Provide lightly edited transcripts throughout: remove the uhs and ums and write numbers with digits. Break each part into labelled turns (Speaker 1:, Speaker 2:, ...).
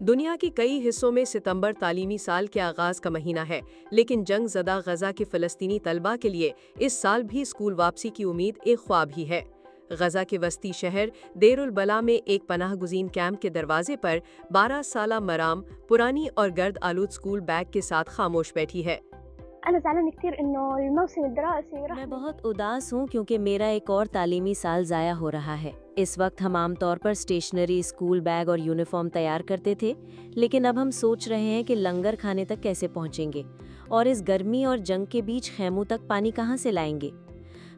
Speaker 1: दुनिया के कई हिस्सों में सितंबर तालीमी साल के आगाज का महीना है, लेकिन जंग ज़दा गजा के फ़लस्तीनी तलबा के लिए इस साल भी स्कूल वापसी की उम्मीद एक ख्वाब ही है। गजा के वस्ती शहर देरुल बला में एक पनाह गुज़ीन कैंप के दरवाजे पर 12 साला मराम पुरानी और गर्द आलूद स्कूल बैग के साथ खामोश बैठी है।
Speaker 2: मैं बहुत उदास हूँ क्योंकि मेरा एक और तालीमी साल ज़ाया हो रहा है। इस वक्त हम आमतौर पर स्टेशनरी, स्कूल बैग और यूनिफॉर्म तैयार करते थे, लेकिन अब हम सोच रहे हैं कि लंगर खाने तक कैसे पहुँचेंगे और इस गर्मी और जंग के बीच खैमों तक पानी कहाँ से लाएंगे।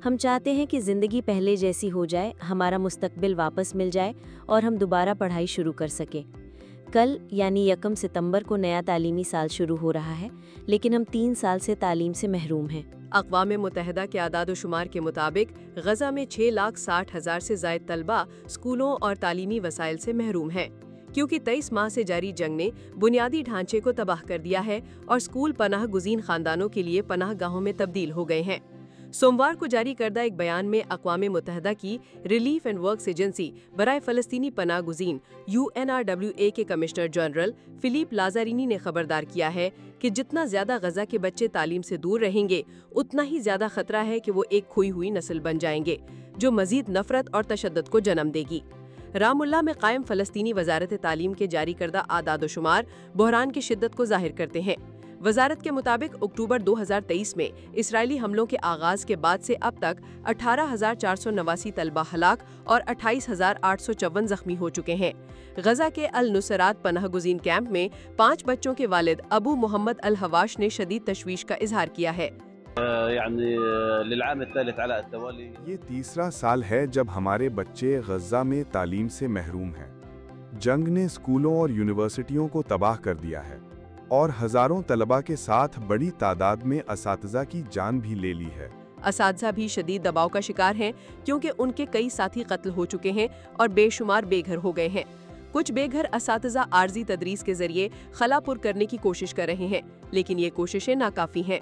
Speaker 2: हम चाहते हैं कि ज़िंदगी पहले जैसी हो जाए, हमारा मुस्तकबिल वापस मिल जाए और हम दोबारा पढ़ाई शुरू कर सकें। कल यानी 1 सितंबर को नया तालीमी साल शुरू हो रहा है, लेकिन हम 3 साल से तालीम से महरूम हैं।
Speaker 1: अक़वाम मुत्तहिदा के आदाद-ओ-शुमार के मुताबिक गजा में 6,60,000 से ज़ायद तलबा स्कूलों और तालीमी वसाइल से महरूम हैं, क्योंकि 23 माह से जारी जंग ने बुनियादी ढांचे को तबाह कर दिया है और स्कूल पनाह गुज़ीन खानदानों के लिए पनाह गाहों में तब्दील हो गए हैं। सोमवार को जारी करदा एक बयान में अक़वाम मुत्तहिदा की रिलीफ एंड वर्क्स एजेंसी बराए फ़लस्तीनी पनाह गुज़ीन UNRWA के कमिश्नर जनरल फिलिप लाज़ारिनी ने खबरदार किया है कि जितना ज़्यादा गजा के बच्चे तालीम से दूर रहेंगे, उतना ही ज़्यादा खतरा है कि वो एक खोई हुई नस्ल बन जाएंगे, जो मज़ीद नफरत और तशद्दुद को जन्म देगी। रामुल्ला में कायम फ़लस्तीनी वज़ारत तालीम के जारी करदा आदाद-ओ-शुमार बहरान की शिद्दत को ज़ाहिर करते हैं। वज़ारत के मुताबिक अक्टूबर 2023 में इसराइली हमलों के आगाज के बाद से अब तक 18,489 तलबा हलाक और 28,854 जख्मी हो चुके हैं। गजा के अल नुसरात पनाह गुज़ीन कैंप में 5 बच्चों के वालिद अबू मोहम्मद अल हवाश ने शदीद तशवीश का इजहार किया है।
Speaker 3: ये तीसरा साल है जब हमारे बच्चे गजा में तालीम से महरूम हैं। जंग ने स्कूलों और यूनिवर्सिटियों को तबाह कर दिया है और हजारों तलबा के साथ बड़ी तादाद में असातिज़ा की जान भी ले ली है।
Speaker 1: असातिज़ा भी शदीद दबाव का शिकार हैं, क्योंकि उनके कई साथी कत्ल हो चुके हैं और बेशुमार बेघर हो गए हैं। कुछ बेघर असातिज़ा आर्जी तदरीस के जरिए खला पुर करने की कोशिश कर रहे हैं, लेकिन ये कोशिशें नाकाफी हैं।